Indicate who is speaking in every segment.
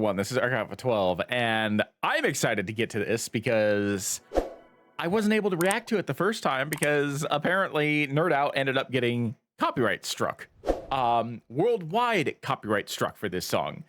Speaker 1: 1. This is Archive of 12, and I'm excited to get to this because I wasn't able to react to it the first time because apparently NerdOut ended up getting copyright struck. Worldwide copyright struck for this song,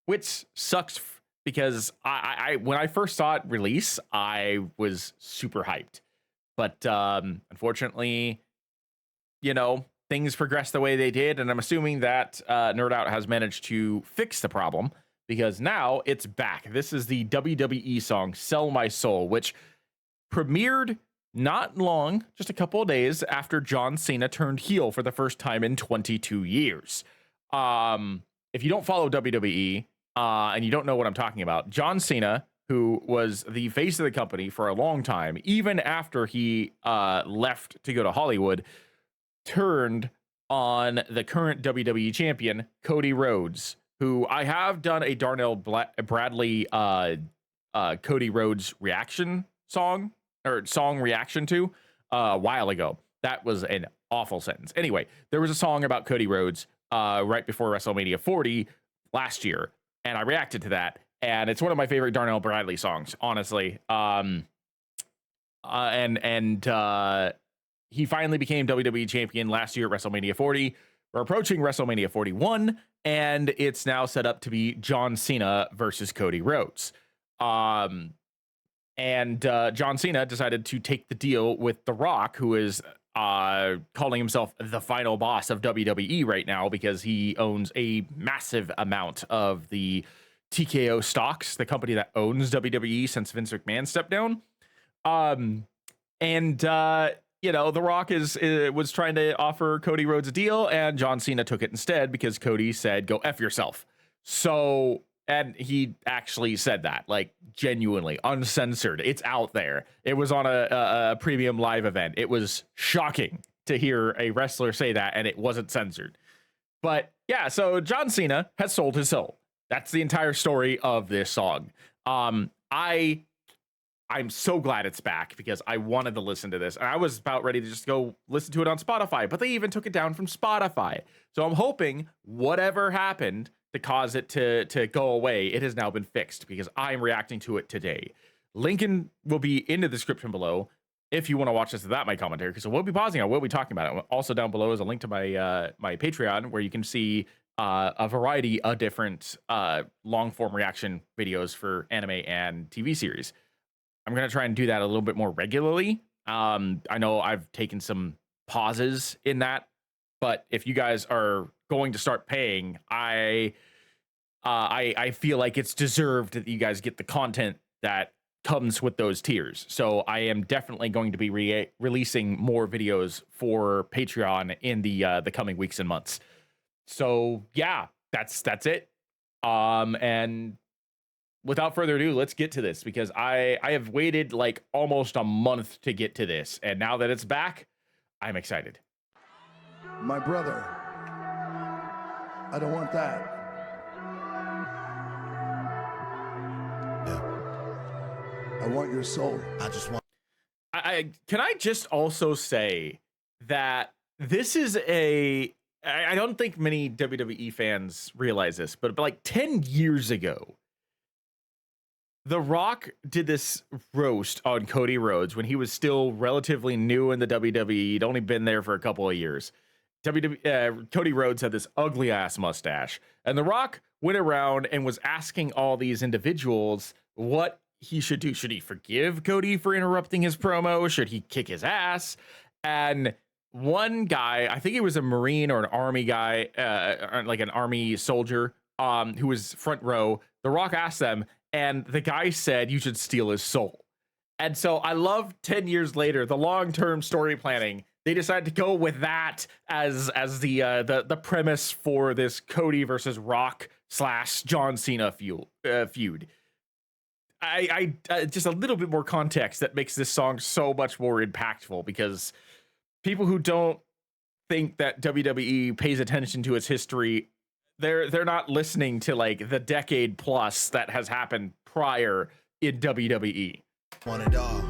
Speaker 1: which sucks because I when I first saw it release, I was super hyped. But unfortunately, you know, things progressed the way they did, and I'm assuming that NerdOut has managed to fix the problem because now it's back. This is the WWE song "Sell My Soul," which premiered not long, just a couple of days after John Cena turned heel for the first time in 22 years. If you don't follow WWE and you don't know what I'm talking about, John Cena, who was the face of the company for a long time, even after he left to go to Hollywood, turned on the current WWE champion, Cody Rhodes, who I have done a Darnell Bradley Cody Rhodes reaction song reaction to a while ago. That was an awful sentence. Anyway, there was a song about Cody Rhodes right before WrestleMania 40 last year, and I reacted to that, and it's one of my favorite Darnell Bradley songs, honestly. He finally became WWE champion last year at WrestleMania 40. We're approaching WrestleMania 41, and it's now set up to be John Cena versus Cody Rhodes. And John Cena decided to take the deal with The Rock, who is calling himself the final boss of WWE right now because he owns a massive amount of the TKO stocks, the company that owns WWE since Vince McMahon stepped down. You know, The Rock was trying to offer Cody Rhodes a deal, and John Cena took it instead because Cody said, "Go F yourself." So, and he actually said that, like, genuinely, uncensored. It's out there. It was on a premium live event. It was shocking to hear a wrestler say that, and it wasn't censored. But yeah, so John Cena has sold his soul. That's the entire story of this song. I'm so glad it's back because I wanted to listen to this. And I was about ready to just go listen to it on Spotify, but they even took it down from Spotify. So I'm hoping whatever happened to cause it to go away, it has now been fixed because I'm reacting to it today. Lincoln will be in the description below if you want to watch this without my commentary, because we'll be pausing. I will be talking about it. Also down below is a link to my my Patreon where you can see a variety of different long form reaction videos for anime and TV series. I'm going to try and do that a little bit more regularly. I know I've taken some pauses in that, but if you guys are going to start paying, I feel like it's deserved that you guys get the content that comes with those tiers. So I am definitely going to be releasing more videos for Patreon in the coming weeks and months. So yeah, that's it. And without further ado, let's get to this because I have waited like almost a month to get to this, and now that it's back, I'm excited.
Speaker 2: My brother, I don't want that. Yeah. I want your soul. I just want.
Speaker 1: Can I just also say that this is I don't think many WWE fans realize this, but like 10 years ago, The Rock did this roast on Cody Rhodes when he was still relatively new in the WWE. He'd only been there for a couple of years. Cody Rhodes had this ugly ass mustache, and The Rock went around and was asking all these individuals what he should do. Should he forgive Cody for interrupting his promo? Should he kick his ass? And one guy, I think he was a Marine or an Army guy, like an Army soldier, who was front row. The Rock asked them, and the guy said, "You should steal his soul." And so I love 10 years later, the long-term story planning. They decided to go with that as the premise for this Cody versus Rock / John Cena feud. I just a little bit more context that makes this song so much more impactful, because people who don't think that WWE pays attention to its history, they're not listening to like the decade plus that has happened prior in WWE.
Speaker 3: Want it all.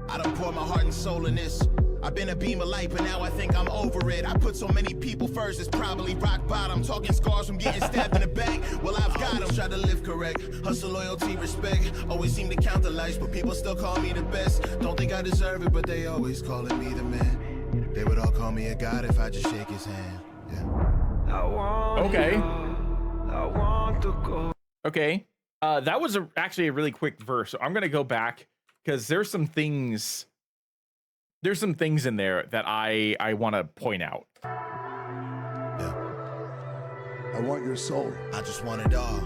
Speaker 3: I don't pour my heart and soul in this. I've been a beam of light, but now I think I'm over it. I put so many people first, it's probably rock bottom. Talking scars from getting stabbed in the back. Well, I've got them. Try to live correct. Hustle, loyalty, respect. Always seem to count the lights, but people still call me the best. Don't think I deserve it, but they always calling me the man. They would all call me a god if I just shake his hand. Yeah.
Speaker 1: Okay. Okay. That was actually a really quick verse. So I'm going to go back because there's some things in there that I want to point out.
Speaker 3: Yeah.
Speaker 2: I want your soul.
Speaker 3: I just want it all.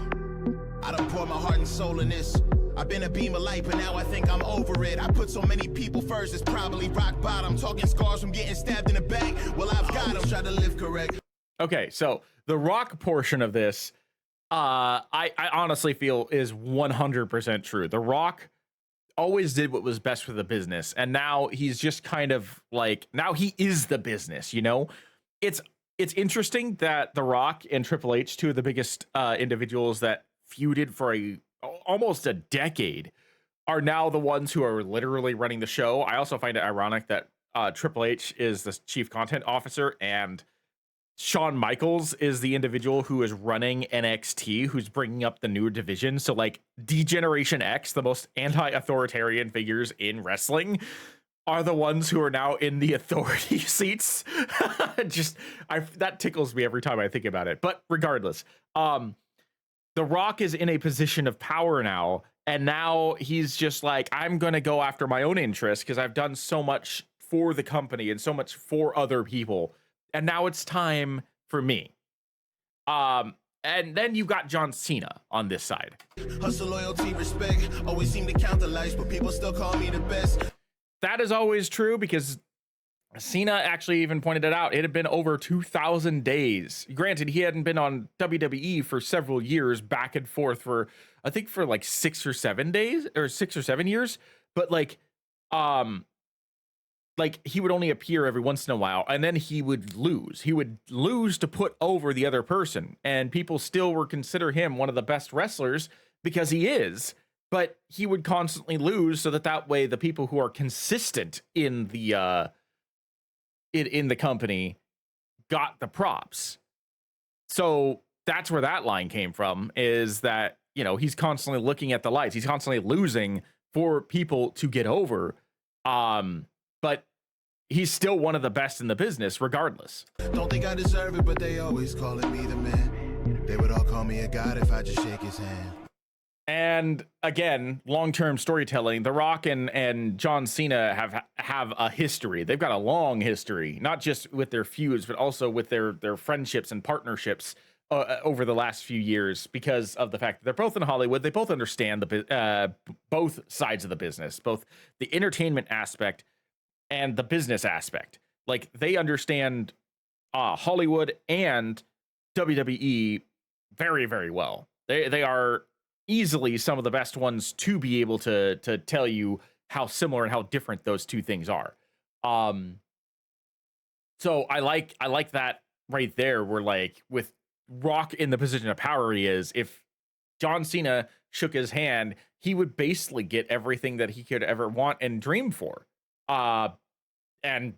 Speaker 3: I done pour my heart and soul in this. I've been a beam of light, but now I think I'm over it. I put so many people first, it's probably rock bottom. Talking scars from getting stabbed in the back. Well, I've got them. Try to live correct.
Speaker 1: Okay, so the rock portion of this, I honestly feel is 100% true. The Rock always did what was best for the business, and now he's just kind of like, now he is the business, you know? It's interesting that The Rock and Triple H, two of the biggest individuals that feuded for almost a decade, are now the ones who are literally running the show. I also find it ironic that Triple H is the chief content officer and Shawn Michaels is the individual who is running NXT, who's bringing up the newer division. So like D-Generation X, the most anti-authoritarian figures in wrestling, are the ones who are now in the authority seats. That tickles me every time I think about it. But regardless, The Rock is in a position of power now, and now he's just like, I'm going to go after my own interests because I've done so much for the company and so much for other people. And now it's time for me. And then you've got John Cena on this side.
Speaker 3: Hustle, loyalty, respect. Always seem to count the lights, but people still call me the best.
Speaker 1: That is always true because Cena actually even pointed it out. It had been over 2,000 days. Granted, he hadn't been on WWE for several years, back and forth for, I think for like 6 or 7 days or 6 or 7 years. But like he would only appear every once in a while, and then he would lose. He would lose to put over the other person, and people still would consider him one of the best wrestlers because he is, but he would constantly lose so that way the people who are consistent in the company got the props. So that's where that line came from, is that, you know, he's constantly looking at the lights. He's constantly losing for people to get over. But he's still one of the best in the business, regardless.
Speaker 3: Don't think I deserve it, but they always calling me the man. They would all call me a god if I just shake his hand.
Speaker 1: And again, long-term storytelling. The Rock and John Cena have a history. They've got a long history, not just with their feuds, but also with their friendships and partnerships over the last few years, because of the fact that they're both in Hollywood. They both understand both sides of the business, both the entertainment aspect and the business aspect. Like, they understand Hollywood and WWE very, very well. They are easily some of the best ones to be able to tell you how similar and how different those two things are. So I like that right there. Where, like, with Rock in the position of power he is, if John Cena shook his hand, he would basically get everything that he could ever want and dream for. And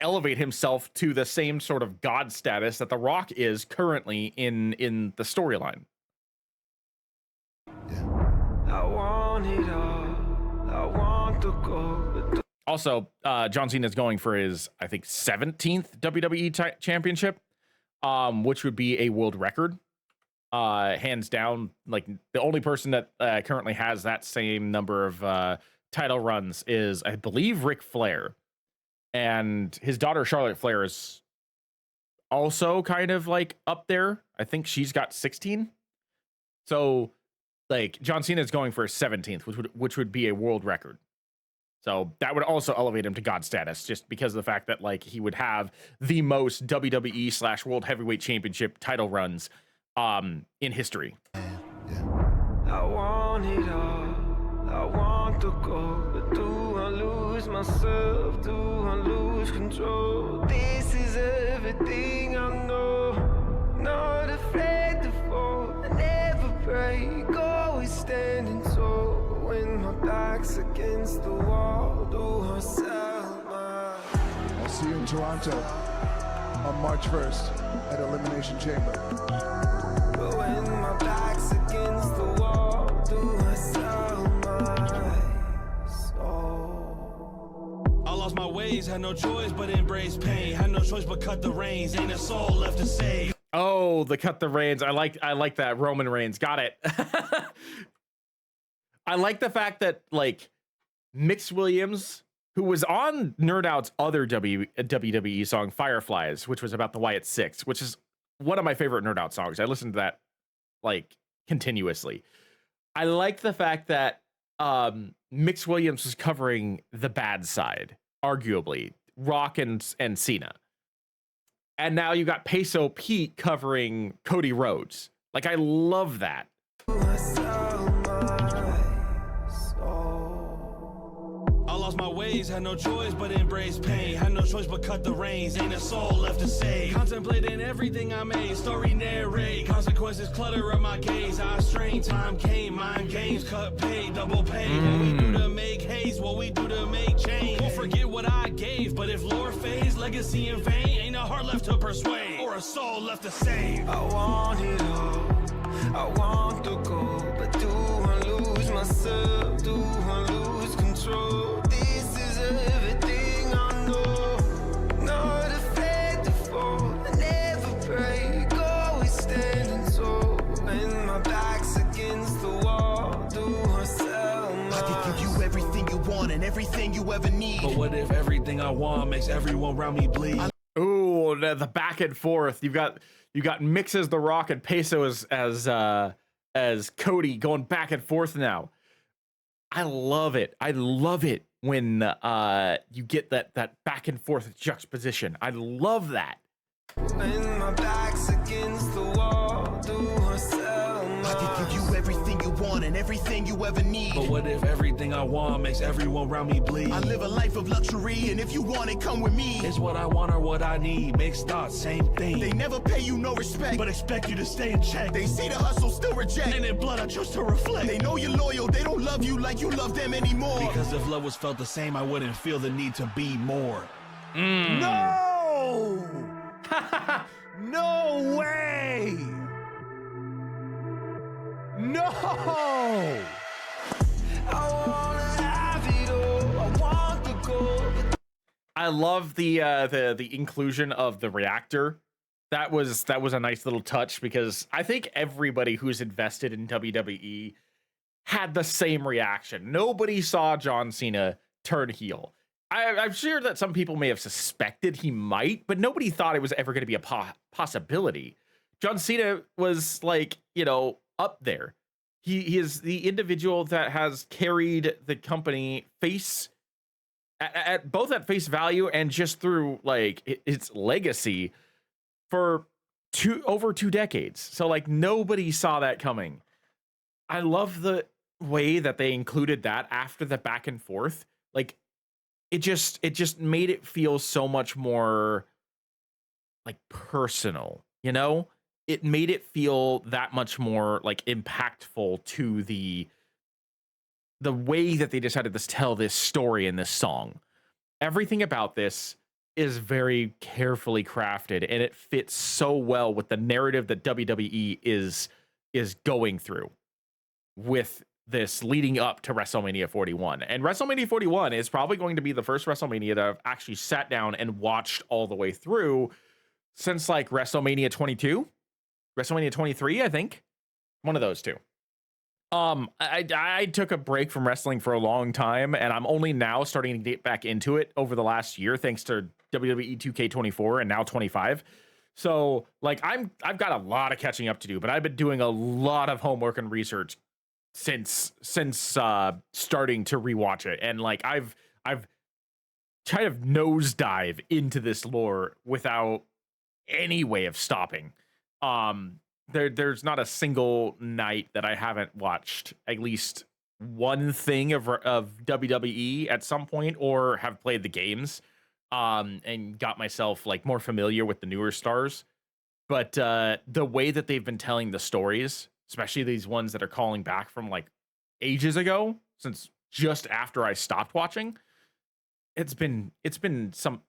Speaker 1: elevate himself to the same sort of god status that The Rock is currently in the storyline.
Speaker 4: I want it all. I want to go.
Speaker 1: Also, John Cena is going for his, I think, 17th WWE championship, which would be a world record. Hands down, like, the only person that currently has that same number of title runs is, I believe, Ric Flair. And his daughter, Charlotte Flair, is also kind of like up there. I think she's got 16. So, like, John Cena is going for his 17th, which would be a world record. So that would also elevate him to God status, just because of the fact that, like, he would have the most WWE / World Heavyweight Championship title runs in history.
Speaker 4: I want it all. I want to go, but do I lose myself? Do I lose control? This is everything I know. Not afraid to fall. I never break. Always standing tall. When my back's against the wall, do I sell my
Speaker 2: Toronto on March 1st at Elimination Chamber.
Speaker 4: But when my back's against the wall, do I sell my soul?
Speaker 3: I lost my ways, had no choice but embrace pain. Had no choice but cut the reins. Ain't a soul left to save.
Speaker 1: Oh, the cut the reins. I like that. Roman Reigns. Got it. I like the fact that like Mix Williams, who was on NerdOut's other WWE song, Fireflies, which was about the Wyatt Six, which is one of my favorite NerdOut songs. I listened to that like continuously. I like the fact that Mix Williams was covering the bad side, arguably, Rock and Cena. And now you got Peso Pete covering Cody Rhodes. Like, I love that.
Speaker 4: Do I sell my soul?
Speaker 3: I lost my ways, had no choice but embrace pain. Had no choice but cut the reins. Ain't a soul left to save. Contemplating everything I made. Story narrate. Consequences clutter up my gaze. I strain. Time came. Mind games. Cut pay. Double pay. What we do to make haze. What we do to make change. Won't forget what I gave. But if lore fades, legacy in vain. Ain't a heart left to persuade. Or a soul left to save.
Speaker 4: I want it all. I want the gold. But do I lose myself? Do I lose control? This is everything I know. Not afraid to fall. I never break. Always standing tall. When my back's against the wall, do I sell my
Speaker 3: I could give you everything you want and everything you ever need. But what if everything I want makes everyone around me bleed?
Speaker 1: Ooh, the back and forth. You got Mix as The Rock and Peso as Cody going back and forth now. I love it. I love it when you get that back and forth juxtaposition. I love that.
Speaker 4: When my back's against the wall, do I sell my
Speaker 3: I could give you everything you want and everything you ever need. But what if everything I want makes everyone around me bleed? I live a life of luxury, and if you want it, come with me. It's what I want or what I need. Mixed thoughts, same thing. They never pay you no respect, but expect you to stay in check. They see the hustle, still reject. And in blood, I choose to reflect. They know you're loyal, they don't love you like you love them anymore. Because if love was felt the same, I wouldn't feel the need to be more.
Speaker 2: No! No way! No!
Speaker 4: I wanna have it all. I want the gold.
Speaker 1: I love the inclusion of the reactor. That was a nice little touch because I think everybody who's invested in WWE had the same reaction. Nobody saw John Cena turn heel. I'm sure that some people may have suspected he might, but nobody thought it was ever going to be a possibility. John Cena was like, up there. He is the individual that has carried the company at both at face value and just through like its legacy for over 2 decades. So like nobody saw that coming. I love the way that they included that after the back and forth. Like it just made it feel so much more like personal, It made it feel that much more like impactful to the way that they decided to tell this story in this song. Everything about this is very carefully crafted and it fits so well with the narrative that WWE is going through with this leading up to WrestleMania 41. And WrestleMania 41 is probably going to be the first WrestleMania that I've actually sat down and watched all the way through since like WrestleMania 22, WrestleMania 23, I think. One of those two. I took a break from wrestling for a long time, and I'm only now starting to get back into it over the last year, thanks to WWE 2K24 and now 25. So like I've got a lot of catching up to do, but I've been doing a lot of homework and research since starting to rewatch it, and like I've kind of nosedive into this lore without any way of stopping. There's not a single night that I haven't watched at least one thing of WWE at some point or have played the games and got myself like more familiar with the newer stars. But the way that they've been telling the stories, especially these ones that are calling back from like ages ago, since just after I stopped watching, it's been some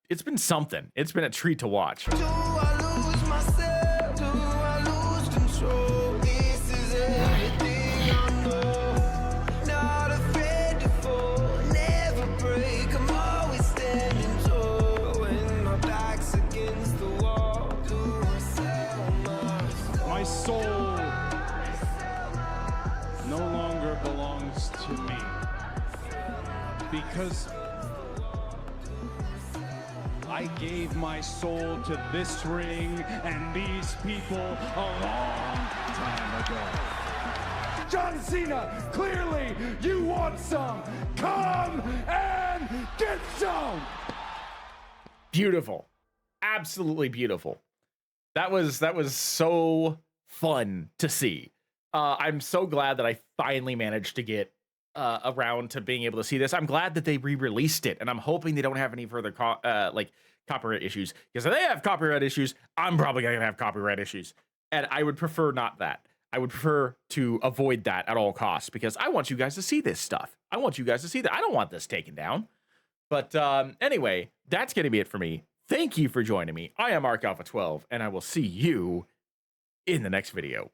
Speaker 1: it's been something. It's been a treat to watch.
Speaker 4: Do I lose myself? Do I lose control? This is everything I know. Not afraid to fall, never break. I'm always standing tall. When my back's against the wall, do I sell
Speaker 5: My soul no longer belongs to me because I gave my soul to this ring and these people a long time ago. John Cena, clearly you want some. Come and get some.
Speaker 1: Beautiful. Absolutely beautiful. That was so fun to see. I'm so glad that I finally managed to get around to being able to see this. I'm glad that they re-released it, and I'm hoping they don't have any further copyright issues, because if they have copyright issues, I'm probably gonna have copyright issues, and I would prefer not that. I would prefer to avoid that at all costs, because I want you guys to see this stuff. I want you guys to see that. I don't want this taken down. But anyway, that's gonna be it for me. Thank you for joining me. I am Mark Alpha 12, and I will see you in the next video.